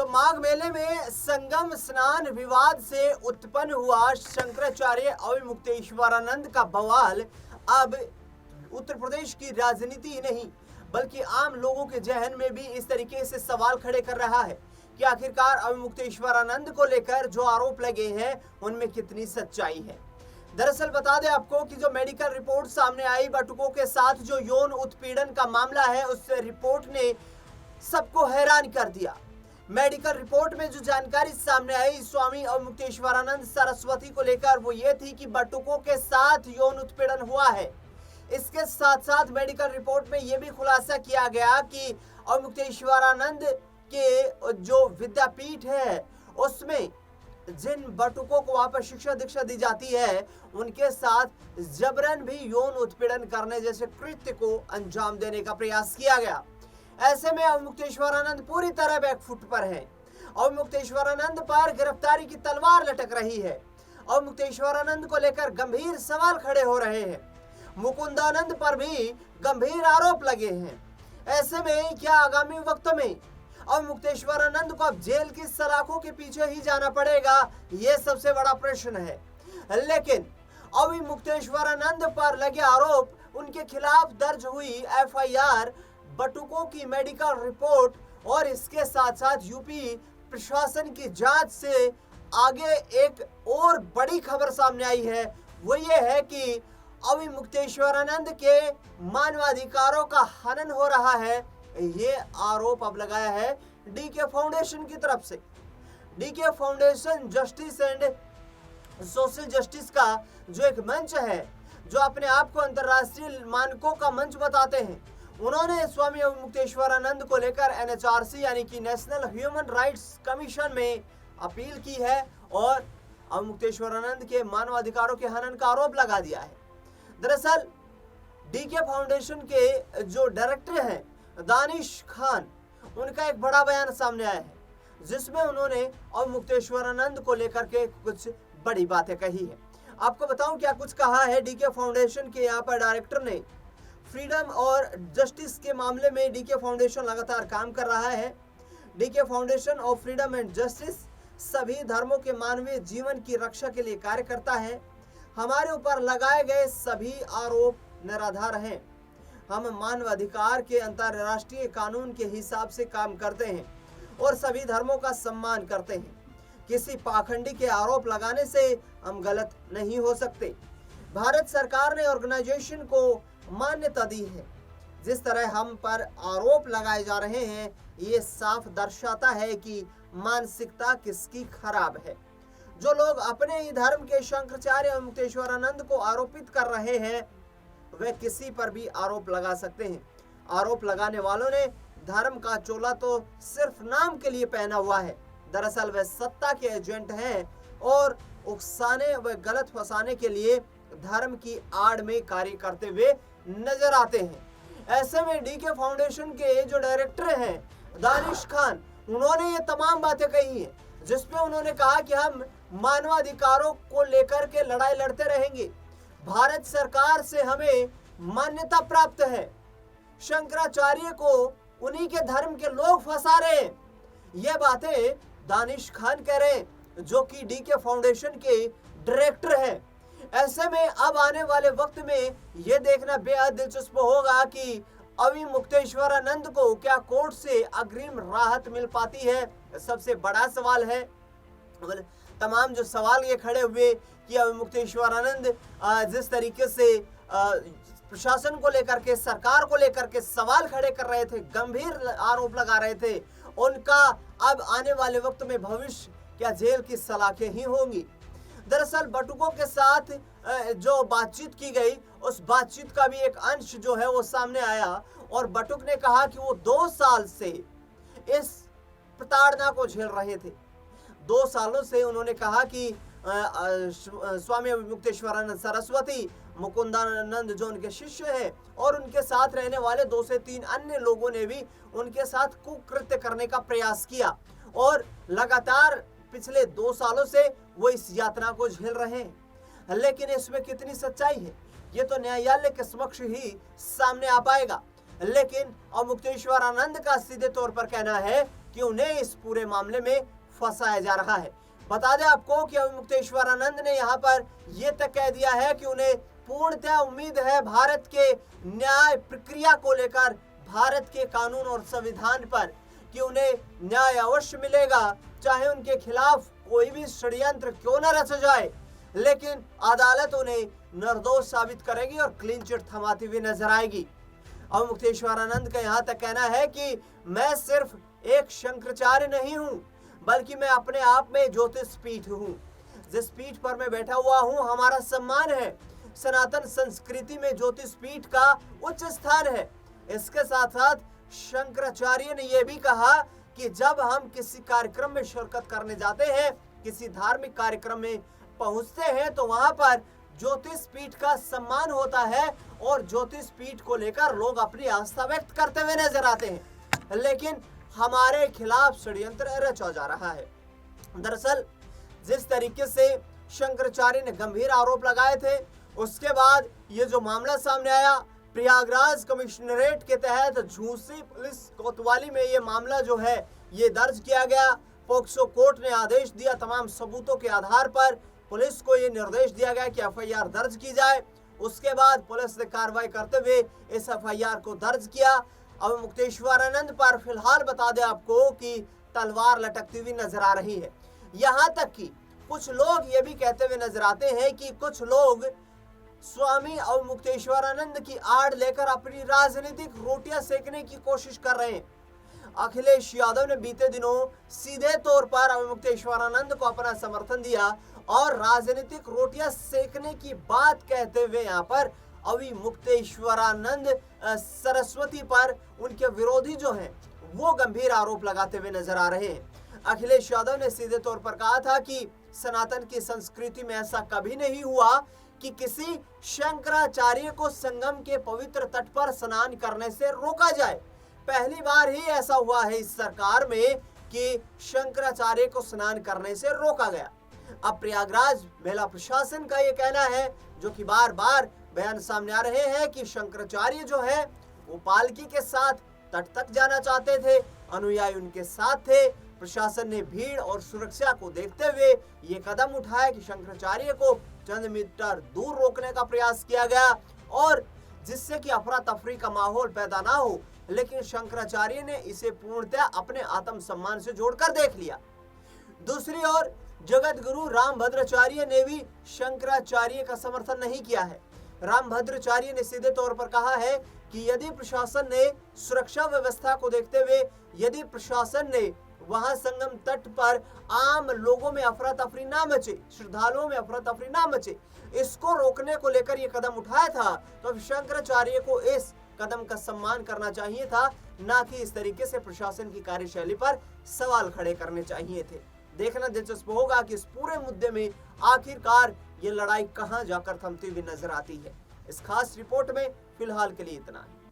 तो माघ मेले में संगम स्नान विवाद से उत्पन्न हुआ शंकराचार्य अविमुक्तेश्वरानंद का बवाल अब उत्तर प्रदेश की राजनीति ही नहीं बल्कि आम लोगों के जहन में भी इस तरीके से सवाल खड़े कर रहा है कि आखिरकार अविमुक्तेश्वरानंद को लेकर जो आरोप लगे हैं उनमें कितनी सच्चाई है। दरअसल बता दें आपको कि जो मेडिकल रिपोर्ट सामने आई बटुकों के साथ जो यौन उत्पीड़न का मामला है, उस रिपोर्ट ने सबको हैरान कर दिया। मेडिकल रिपोर्ट में जो जानकारी सामने आई स्वामी अविमुक्तेश्वरानंद सरस्वती को लेकर वो ये थी कि बटुकों के साथ यौन उत्पीड़न हुआ है। इसके साथ साथ मेडिकल रिपोर्ट में यह भी खुलासा किया गया कि अविमुक्तेश्वरानंद के जो विद्यापीठ है उसमें जिन बटुकों को वहां पर शिक्षा दीक्षा दी जाती है उनके साथ जबरन भी यौन उत्पीड़न करने जैसे कृत्य को अंजाम देने का प्रयास किया गया। ऐसे में अविमुक्तेश्वरानंद पूरी तरह बैकफुट पर है। अविमुक्तेश्वरानंद पर गिरफ्तारी की तलवार लटक रही है। अविमुक्तेश्वरानंद को लेकर गंभीर सवाल खड़े हो रहे हैं। मुकुंदानंद पर भी गंभीर आरोप लगे हैं। ऐसे में क्या आगामी वक्त में अविमुक्तेश्वरानंद को अब जेल की सलाखों के पीछे ही जाना पड़ेगा, ये सबसे बड़ा प्रश्न है। लेकिन अविमुक्तेश्वरानंद पर लगे आरोप, उनके खिलाफ दर्ज हुई एफआईआर, बटुकों की मेडिकल रिपोर्ट और इसके साथ साथ यूपी प्रशासन की जांच से आगे एक और बड़ी खबर सामने आई है। वो ये है कि अविमुक्तेश्वरानंद के मानवाधिकारों का हनन हो रहा है। ये आरोप अब लगाया है डीके फाउंडेशन की तरफ से। DK foundation justice and social justice का जो एक मंच है, जो अपने आप को अंतर्राष्ट्रीय मानकों का मंच बताते हैं, उन्होंने स्वामी अविमुक्तेश्वरानंद को लेकर एनएचआरसी यानी कि नेशनल ह्यूमन राइट्स कमीशन में अपील की है और अविमुक्तेश्वरानंद के मानवाधिकारों के हनन का आरोप लगा दिया है। दरअसल डीके फाउंडेशन के जो डायरेक्टर हैं दानिश खान, उनका एक बड़ा बयान सामने आया है जिसमें उन्होंने अविमुक्तेश्वरानंद को लेकर के कुछ बड़ी बातें कही है। आपको बताऊं क्या कुछ कहा है डीके फाउंडेशन के यहाँ पर डायरेक्टर ने। फ्रीडम और जस्टिस के मामले में डीके फाउंडेशन लगातार काम कर रहा है। डीके फाउंडेशन और फ्रीडम एंड जस्टिस सभी धर्मों के मानवीय जीवन की रक्षा के लिए कार्य करता है। हमारे ऊपर लगाए गए सभी आरोप निराधार हैं। हम मानवाधिकार के अंतर्राष्ट्रीय कानून के हिसाब से काम करते हैं और सभी धर्मों का सम्मान करते हैं। किसी पाखंडी के आरोप लगाने से हम गलत नहीं हो सकते। भारत सरकार ने ऑर्गेनाइजेशन को मान्यता दी है। जिस तरह हम पर आरोप लगाए जा रहे हैं, ये साफ दर्शाता है कि मानसिकता किसकी खराब है। जो लोग अपने ही धर्म के शंकराचार्य अविमुक्तेश्वरानंद को आरोपित कर रहे हैं, वे किसी पर भी आरोप लगा सकते हैं। आरोप लगाने वालों ने धर्म का चोला तो सिर्फ नाम के लिए पहना हुआ है। दरअसल वे सत्ता के एजेंट हैं और उकसाने व गलत फंसाने के लिए धर्म की आड़ में कार्य करते हुए नजर आते हैं। ऐसे में डीके फाउंडेशन के जो डायरेक्टर हैं दानिश खान, उन्होंने ये तमाम बातें कही हैं जिसमें उन्होंने कहा कि हम मानवाधिकारों को लेकर के लड़ाई लड़ते रहेंगे। भारत सरकार से हमें मान्यता प्राप्त है। शंकराचार्य को उन्हीं के धर्म के लोग फंसा रहे हैं। ये बातें दानिश खान कह रहे हैं, जो कि डीके फाउंडेशन के डायरेक्टर हैं। ऐसे में अब आने वाले वक्त में यह देखना बेहद दिलचस्प होगा कि अविमुक्तेश्वरानंद को क्या कोर्ट से अग्रिम राहत मिल पाती है। सबसे बड़ा सवाल है। तमाम जो सवाल ये खड़े हुए कि अविमुक्तेश्वरानंद जिस तरीके से प्रशासन को लेकर के, सरकार को लेकर के सवाल खड़े कर रहे थे, गंभीर आरोप लगा रहे थे, उनका अब आने वाले वक्त में भविष्य क्या जेल की सलाखें ही होंगी। दरअसल बटुकों के साथ जो बातचीत की गई, उस बातचीत का भी एक अंश जो है वो सामने आया और बटुक ने कहा कि वो 2 साल से इस प्रताड़ना को झेल रहे थे। 2 सालों से उन्होंने कहा कि स्वामी अविमुक्तेश्वरानंद सरस्वती, मुकुंदानंद जो उनके शिष्य हैं और उनके साथ रहने वाले 2 से 3 अन्य लोगों ने भी उनके साथ कुकृत्य करने का प्रयास किया और लगातार पिछले 2 सालों से वो इस यातना को झेल रहे हैं। लेकिन इसमें कितनी सच्चाई है, ये तो न्यायालय के समक्ष ही सामने आ पाएगा। लेकिन अविमुक्तेश्वरानंद का सीधे तौर पर कहना है कि उन्हें इस पूरे मामले में फंसाया जा रहा है। बता दें आपको कि अभी मुक्तेश्वरानंद ने यहाँ पर यह तक कह दिया है कि उन्हें पूर्णतः उम्मीद है भारत के न्याय प्रक्रिया को लेकर, भारत के कानून और संविधान पर, कि उन्हें न्याय अवश्य मिलेगा, चाहे उनके खिलाफ कोई भी षड्यंत्र क्यों न रचा जाए, लेकिन अदालत उन्हें निर्दोष साबित करेगी और क्लीन चिट थमाती हुई नजर आएगी। अब मुक्तेश्वरानंद का यहाँ तक कहना है कि मैं सिर्फ एक शंकराचार्य नहीं हूँ, बल्कि मैं अपने आप में ज्योतिष पीठ हूँ। जिस पीठ पर मैं बैठा हुआ हूँ हमारा सम्मान है। सनातन संस्कृति में ज्योतिष पीठ का उच्च स्थान है। इसके साथ साथ शंकराचार्य ने यह भी कहा कि जब हम किसी कार्यक्रम में शिरकत करने जाते हैं, किसी धार्मिक कार्यक्रम में पहुंचते हैं, तो वहां पर ज्योतिष पीठ का सम्मान होता है और ज्योतिष पीठ को लेकर लोग अपनी आस्था व्यक्त करते हुए नजर आते हैं। लेकिन हमारे खिलाफ षड्यंत्र रचा जा रहा है। दरअसल जिस तरीके से शंकराचार्य ने गंभीर आरोप लगाए थे, उसके बाद ये जो मामला सामने आया, प्रयागराज कमिश्नरेट के तहत झूसी पुलिस कोतवाली में ये मामला जो है ये दर्ज किया गया। पोक्सो कोर्ट ने आदेश दिया, तमाम सबूतों के आधार पर पुलिस को ये निर्देश दिया गया कि एफआईआर दर्ज की जाए। उसके बाद पुलिस ने कार्रवाई करते हुए इस एफआईआर को दर्ज किया। अब मुक्तेश्वरानंद पर फिलहाल बता दें आपको कि तलवार लटकती हुई नजर आ रही है। यहाँ तक कि कुछ लोग ये भी कहते हुए नजर आते हैं कि कुछ लोग स्वामी अवमुक्तेश्वरानंद की आड़ लेकर अपनी राजनीतिक रोटियां सेकने की कोशिश कर रहे हैं। अखिलेश यादव ने बीते दिनों सीधे तौर पर अवमुक्तेश्वरानंद को अपना समर्थन दिया और राजनीतिक रोटियां सेकने की बात कहते हुए यहाँ पर अवमुक्तेश्वरानंद सरस्वती पर उनके विरोधी जो हैं वो गंभीर आरोप लगाते हुए नजर आ रहे हैं। अखिलेश यादव ने सीधे तौर पर कहा था कि सनातन की संस्कृति में ऐसा कभी नहीं हुआ कि किसी शंकराचार्य को संगम के पवित्र तट पर स्नान करने से रोका जाए। पहली बार ही ऐसा हुआ है इस सरकार में कि शंकराचार्य को स्नान करने से रोका गया। अब प्रयागराज मेला प्रशासन का ये कहना है, जो कि बार बार बयान सामने आ रहे हैं, कि शंकराचार्य जो है वो पालकी के साथ तट तक जाना चाहते थे, अनुयायी उनके साथ थे। प्रशासन ने भीड़ और सुरक्षा को देखते हुए ये कदम उठाया कि शंकराचार्य को चंद मीटर दूर रोकने का प्रयास किया गया, और जिससे कि अफरा तफरी का माहौल पैदा ना हो। लेकिन शंकराचार्य ने इसे पूर्णतः अपने आत्मसम्मान से जोड़कर देख लिया। दूसरी ओर जगत गुरु रामभद्राचार्य ने भी शंकराचार्य का समर्थन नहीं किया है। रामभद्राचार्य ने सीधे तौर पर कहा है कि यदि प्रशासन ने सुरक्षा व्यवस्था को देखते हुए, यदि प्रशासन ने वहां संगम तट पर आम लोगों में अफरा तफरी ना मचे, श्रद्धालुओं में अफरा तफरी ना मचे, इसको रोकने को लेकर ये कदम उठाया था, तो शंकराचार्य को इस कदम का सम्मान करना चाहिए था, ना कि इस तरीके से प्रशासन की कार्यशैली पर सवाल खड़े करने चाहिए थे। देखना दिलचस्प होगा कि इस पूरे मुद्दे में आखिरकार ये लड़ाई कहां जाकर थमती हुई नजर आती है। इस खास रिपोर्ट में फिलहाल के लिए इतना ही।